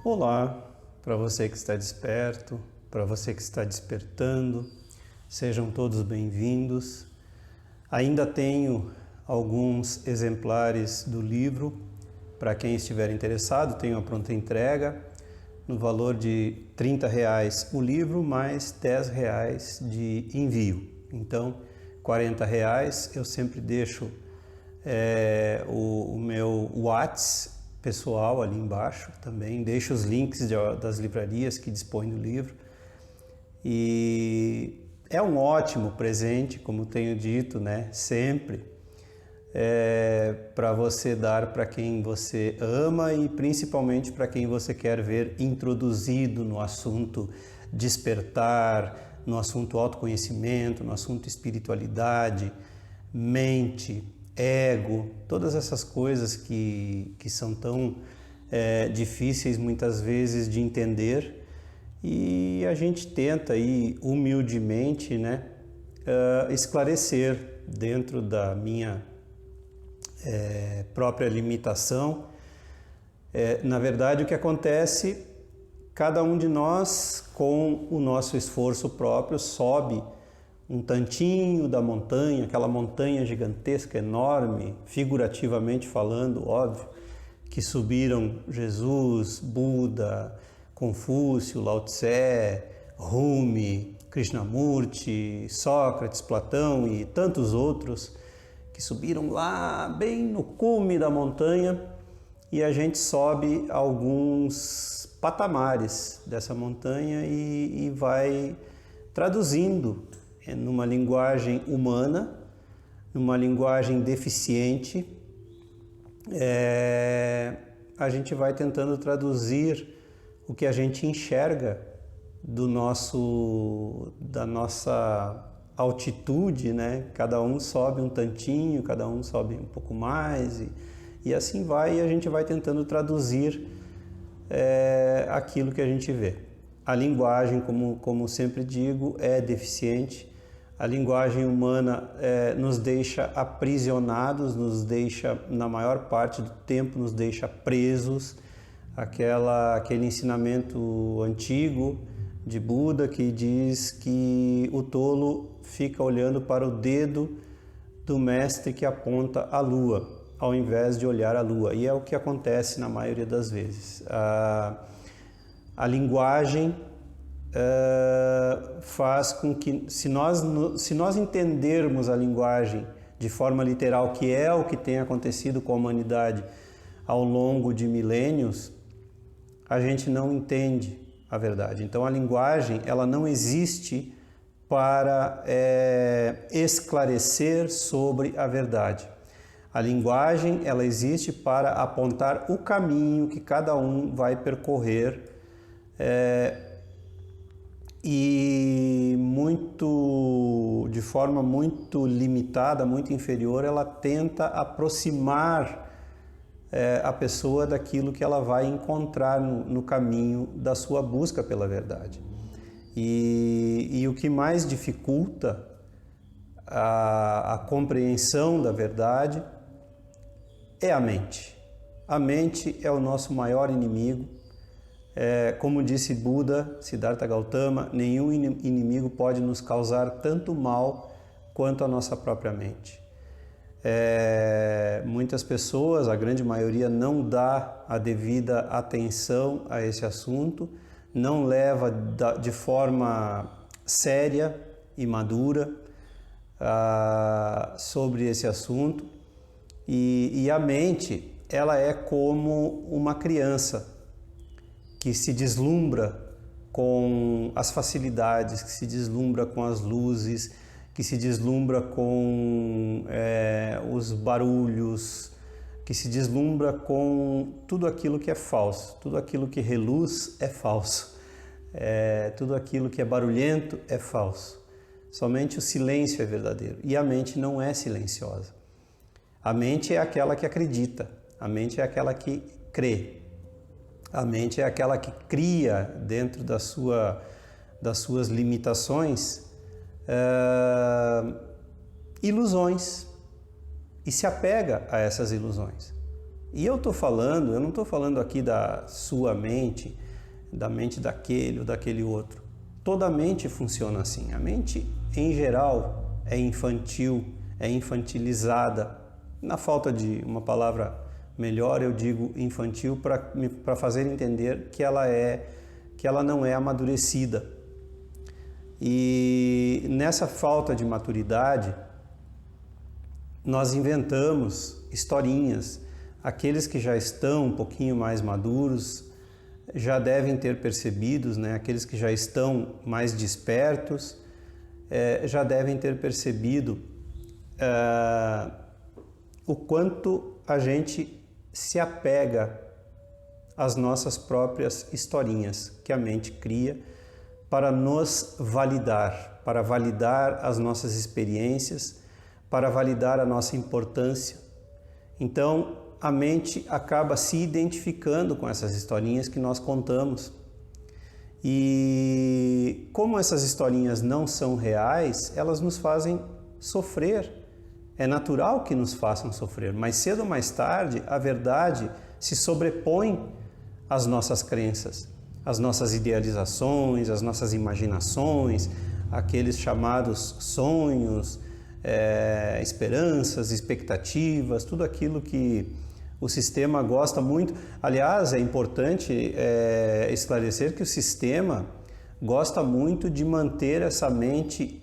Olá, para você que está desperto, para você que está despertando, sejam todos bem-vindos. Ainda tenho alguns exemplares do livro para quem estiver interessado, tenho a pronta entrega no valor de R$30 o livro, mais R$10 de envio. Então, R$40 eu sempre deixo o meu WhatsApp pessoal ali embaixo também, deixo os links das livrarias que dispõem do livro. E é um ótimo presente, como tenho dito, né, sempre, para você dar para quem você ama e principalmente para quem você quer ver introduzido no assunto despertar, no assunto autoconhecimento, no assunto espiritualidade, mente, ego, todas essas coisas que são tão difíceis muitas vezes de entender, e a gente tenta aí humildemente, né, esclarecer dentro da minha própria limitação. Na verdade, o que acontece, cada um de nós, com o nosso esforço próprio, sobe um tantinho da montanha, aquela montanha gigantesca, enorme, figurativamente falando, óbvio, que subiram Jesus, Buda, Confúcio, Lao Tse, Rumi, Krishnamurti, Sócrates, Platão e tantos outros, que subiram lá bem no cume da montanha, e a gente sobe alguns patamares dessa montanha e vai traduzindo numa linguagem humana, numa linguagem deficiente, a gente vai tentando traduzir o que a gente enxerga da nossa altitude, né? Cada um sobe um tantinho, cada um sobe um pouco mais, e assim vai, e a gente vai tentando traduzir aquilo que a gente vê. A linguagem, como sempre digo, é deficiente. A linguagem humana nos deixa aprisionados, nos deixa, na maior parte do tempo, nos deixa presos. Aquele ensinamento antigo de Buda que diz que o tolo fica olhando para o dedo do mestre que aponta a lua, ao invés de olhar a lua. E é o que acontece na maioria das vezes. A linguagem faz com que, se nós entendermos a linguagem de forma literal, que é o que tem acontecido com a humanidade ao longo de milênios, a gente não entende a verdade. Então a linguagem, ela não existe para esclarecer sobre a verdade. A linguagem, ela existe para apontar o caminho que cada um vai percorrer, e de forma muito limitada, muito inferior, ela tenta aproximar a pessoa daquilo que ela vai encontrar no caminho da sua busca pela verdade. E o que mais dificulta a compreensão da verdade é a mente. A mente é o nosso maior inimigo. Como disse Buda, Siddhartha Gautama, nenhum inimigo pode nos causar tanto mal quanto a nossa própria mente. Muitas pessoas, a grande maioria, não dá a devida atenção a esse assunto, não leva de forma séria e madura sobre esse assunto, e a mente, ela é como uma criança que se deslumbra com as facilidades, que se deslumbra com as luzes, que se deslumbra com os barulhos, que se deslumbra com tudo aquilo que é falso, tudo aquilo que reluz é falso, tudo aquilo que é barulhento é falso. Somente o silêncio é verdadeiro, e a mente não é silenciosa. A mente é aquela que acredita, a mente é aquela que crê. A mente é aquela que cria dentro das suas limitações ilusões e se apega a essas ilusões. E eu não estou falando aqui da sua mente, da mente daquele ou daquele outro. Toda mente funciona assim. A mente, em geral, é infantil, é infantilizada. Na falta de uma palavra melhor, eu digo infantil para fazer entender que ela não é amadurecida. E nessa falta de maturidade, nós inventamos historinhas. Aqueles que já estão um pouquinho mais maduros já devem ter percebido, né? Aqueles que já estão mais despertos já devem ter percebido o quanto a gente se apega às nossas próprias historinhas que a mente cria para nos validar, para validar as nossas experiências, para validar a nossa importância. Então, a mente acaba se identificando com essas historinhas que nós contamos. E como essas historinhas não são reais, elas nos fazem sofrer. É natural que nos façam sofrer, mas cedo ou mais tarde a verdade se sobrepõe às nossas crenças, às nossas idealizações, às nossas imaginações, aqueles chamados sonhos, esperanças, expectativas, tudo aquilo que o sistema gosta muito. Aliás, é importante esclarecer que o sistema gosta muito de manter essa mente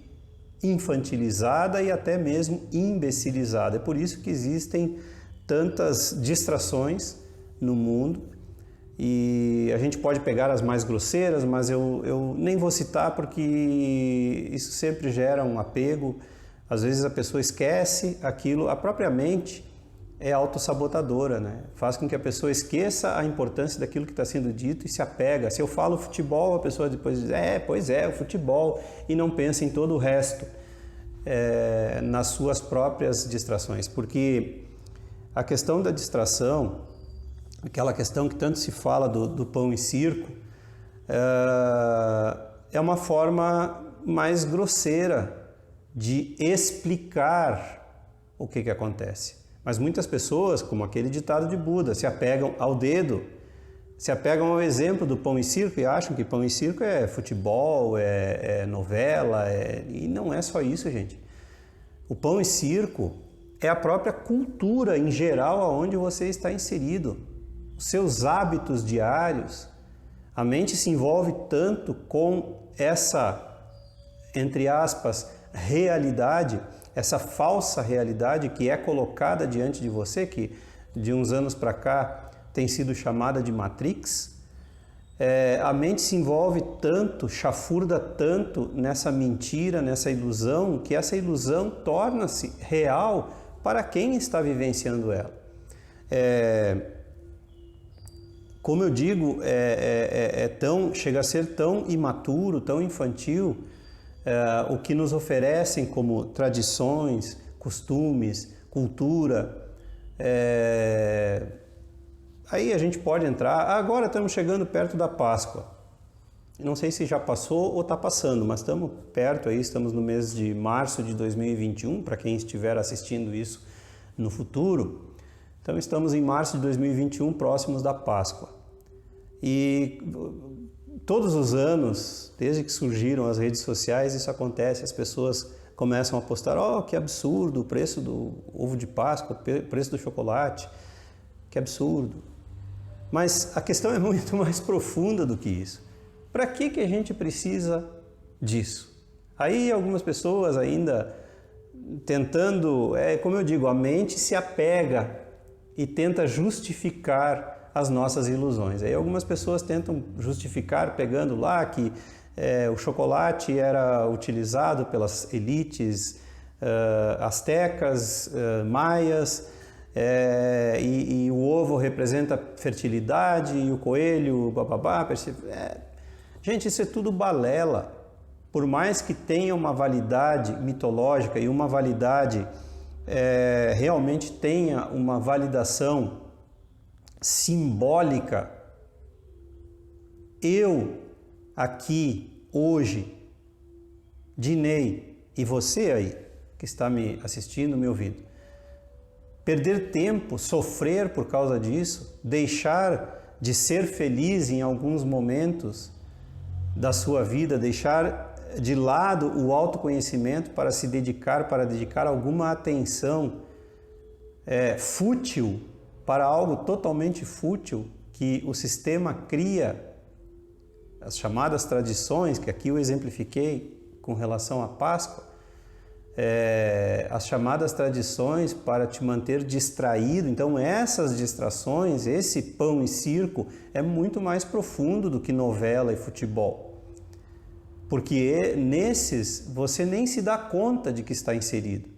infantilizada e até mesmo imbecilizada. É por isso que existem tantas distrações no mundo e a gente pode pegar as mais grosseiras, mas eu nem vou citar porque isso sempre gera um apego. Às vezes a pessoa esquece aquilo, a própria mente é autossabotadora, né? Faz com que a pessoa esqueça a importância daquilo que está sendo dito e se apega. Se eu falo futebol, a pessoa depois diz, pois é, o futebol, e não pensa em todo o resto, nas suas próprias distrações. Porque a questão da distração, aquela questão que tanto se fala do pão e circo, é uma forma mais grosseira de explicar o que acontece. Mas muitas pessoas, como aquele ditado de Buda, se apegam ao dedo, se apegam ao exemplo do pão e circo e acham que pão e circo é futebol, é novela, e não é só isso, gente. O pão e circo é a própria cultura em geral aonde você está inserido, os seus hábitos diários. A mente se envolve tanto com essa, entre aspas, realidade, essa falsa realidade que é colocada diante de você, que de uns anos para cá tem sido chamada de Matrix. A mente se envolve tanto, chafurda tanto nessa mentira, nessa ilusão, que essa ilusão torna-se real para quem está vivenciando ela. Como eu digo, chega a ser tão imaturo, tão infantil, o que nos oferecem como tradições, costumes, cultura. Aí a gente pode entrar. Agora estamos chegando perto da Páscoa. Não sei se já passou ou está passando, mas estamos perto aí, estamos no mês de março de 2021, para quem estiver assistindo isso no futuro. Então estamos em março de 2021, próximos da Páscoa. E todos os anos, desde que surgiram as redes sociais, isso acontece. As pessoas começam a postar, que absurdo, o preço do ovo de Páscoa, o preço do chocolate, que absurdo. Mas a questão é muito mais profunda do que isso. Para que a gente precisa disso? Aí algumas pessoas ainda tentando, como eu digo, a mente se apega e tenta justificar as nossas ilusões. Aí algumas pessoas tentam justificar pegando lá que o chocolate era utilizado pelas elites astecas, maias, e o ovo representa fertilidade e o coelho, bababá. Gente, isso é tudo balela. Por mais que tenha uma validade mitológica e uma validade, realmente tenha uma validação simbólica, eu aqui, hoje, Dinei, e você aí, que está me assistindo, me ouvindo, perder tempo, sofrer por causa disso, deixar de ser feliz em alguns momentos da sua vida, deixar de lado o autoconhecimento para dedicar alguma atenção fútil para algo totalmente fútil que o sistema cria, as chamadas tradições, que aqui eu exemplifiquei com relação à Páscoa, as chamadas tradições para te manter distraído. Então essas distrações, esse pão e circo é muito mais profundo do que novela e futebol, porque nesses você nem se dá conta de que está inserido.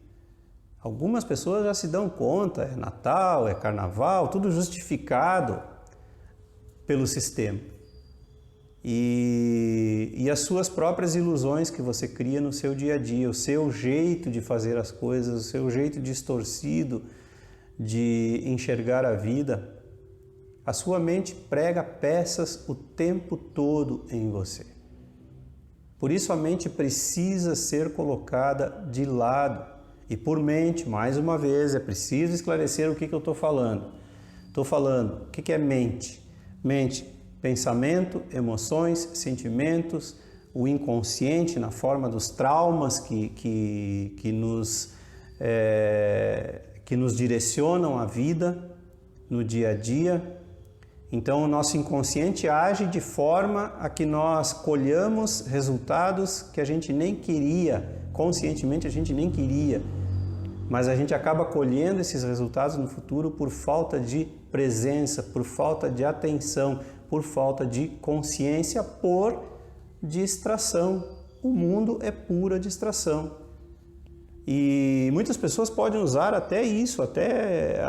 Algumas pessoas já se dão conta, é Natal, é Carnaval, tudo justificado pelo sistema. E as suas próprias ilusões que você cria no seu dia a dia, o seu jeito de fazer as coisas, o seu jeito distorcido de enxergar a vida, a sua mente prega peças o tempo todo em você. Por isso a mente precisa ser colocada de lado. E por mente, mais uma vez, é preciso esclarecer o que eu estou falando. Estou falando, o que é mente? Mente, pensamento, emoções, sentimentos, o inconsciente na forma dos traumas que nos direcionam a vida no dia a dia. Então o nosso inconsciente age de forma a que nós colhamos resultados que a gente nem queria, conscientemente a gente nem queria, mas a gente acaba colhendo esses resultados no futuro por falta de presença, por falta de atenção, por falta de consciência, por distração. O mundo é pura distração. E muitas pessoas podem usar até isso, até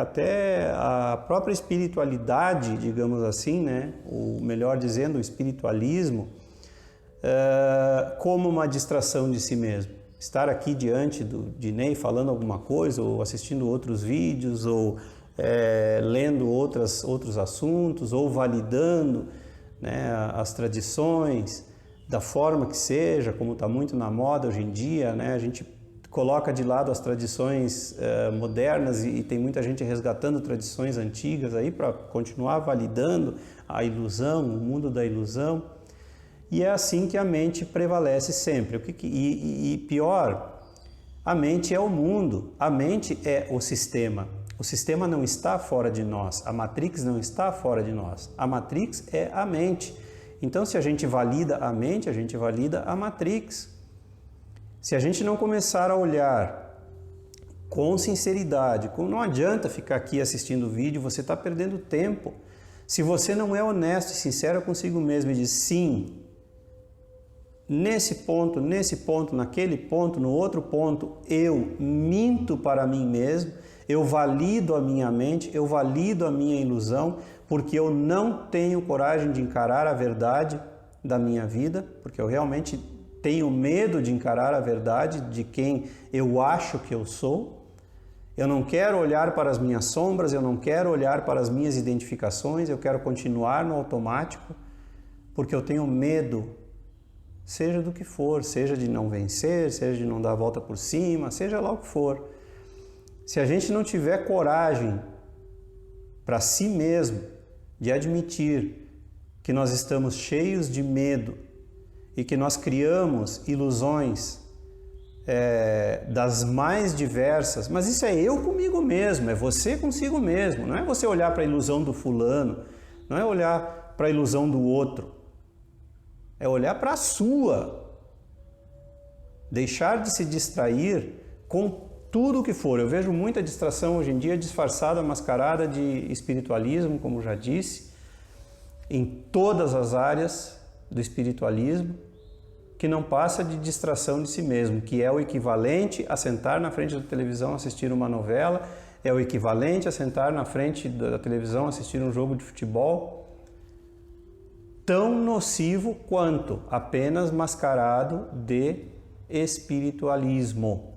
a própria espiritualidade, digamos assim, né? Ou melhor dizendo, o espiritualismo, como uma distração de si mesmo. Estar aqui diante de Ney falando alguma coisa, ou assistindo outros vídeos, ou lendo outros assuntos, ou validando, né, as tradições, da forma que seja, como está muito na moda hoje em dia, né? A gente coloca de lado as tradições modernas e tem muita gente resgatando tradições antigas aí para continuar validando a ilusão, o mundo da ilusão. E é assim que a mente prevalece sempre. E pior, a mente é o mundo, a mente é o sistema. O sistema não está fora de nós, a Matrix não está fora de nós. A Matrix é a mente. Então, se a gente valida a mente, a gente valida a Matrix. Se a gente não começar a olhar com sinceridade, não adianta ficar aqui assistindo o vídeo, você está perdendo tempo. Se você não é honesto e sincero consigo mesmo e diz sim, nesse ponto, naquele ponto, no outro ponto, eu minto para mim mesmo, eu valido a minha mente, eu valido a minha ilusão, porque eu não tenho coragem de encarar a verdade da minha vida, porque eu realmente tenho medo de encarar a verdade de quem eu acho que eu sou. Eu não quero olhar para as minhas sombras, eu não quero olhar para as minhas identificações, eu quero continuar no automático, porque eu tenho medo, seja do que for, seja de não vencer, seja de não dar a volta por cima, seja lá o que for. Se a gente não tiver coragem para si mesmo de admitir que nós estamos cheios de medo e que nós criamos ilusões das mais diversas, mas isso é eu comigo mesmo, é você consigo mesmo, não é você olhar para a ilusão do fulano, não é olhar para a ilusão do outro, é olhar para a sua, deixar de se distrair com tudo o que for. Eu vejo muita distração hoje em dia disfarçada, mascarada de espiritualismo, como já disse, em todas as áreas do espiritualismo, que não passa de distração de si mesmo, que é o equivalente a sentar na frente da televisão assistir uma novela, é o equivalente a sentar na frente da televisão assistir um jogo de futebol, tão nocivo quanto apenas mascarado de espiritualismo.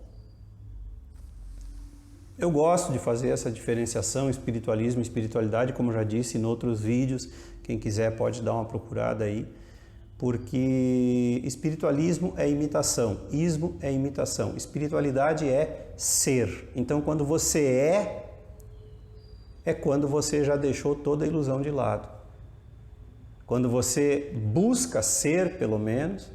Eu gosto de fazer essa diferenciação espiritualismo e espiritualidade, como já disse em outros vídeos, quem quiser pode dar uma procurada aí, porque espiritualismo é imitação, ismo é imitação, espiritualidade é ser. Então, quando você é, é quando você já deixou toda a ilusão de lado. Quando você busca ser, pelo menos,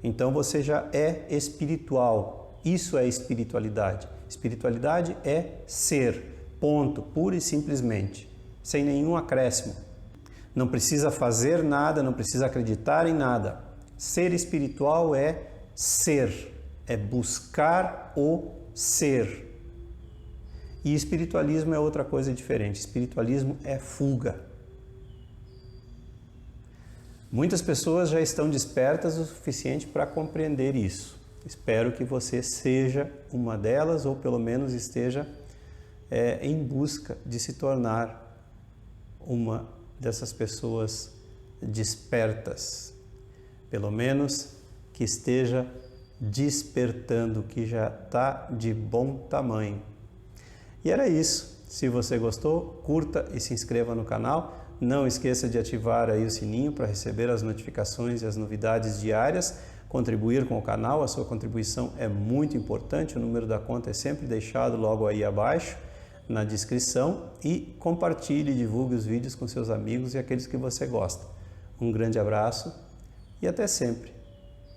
então você já é espiritual. Isso é espiritualidade. Espiritualidade é ser, ponto, pura e simplesmente, sem nenhum acréscimo. Não precisa fazer nada, não precisa acreditar em nada. Ser espiritual é ser, é buscar o ser. E espiritualismo é outra coisa diferente. Espiritualismo é fuga. Muitas pessoas já estão despertas o suficiente para compreender isso. Espero que você seja uma delas, ou pelo menos esteja em busca de se tornar uma dessas pessoas despertas. Pelo menos que esteja despertando, que já está de bom tamanho. E era isso. Se você gostou, curta e se inscreva no canal. Não esqueça de ativar aí o sininho para receber as notificações e as novidades diárias. Contribuir com o canal, a sua contribuição é muito importante. O número da conta é sempre deixado logo aí abaixo na descrição. E compartilhe e divulgue os vídeos com seus amigos e aqueles que você gosta. Um grande abraço e até sempre.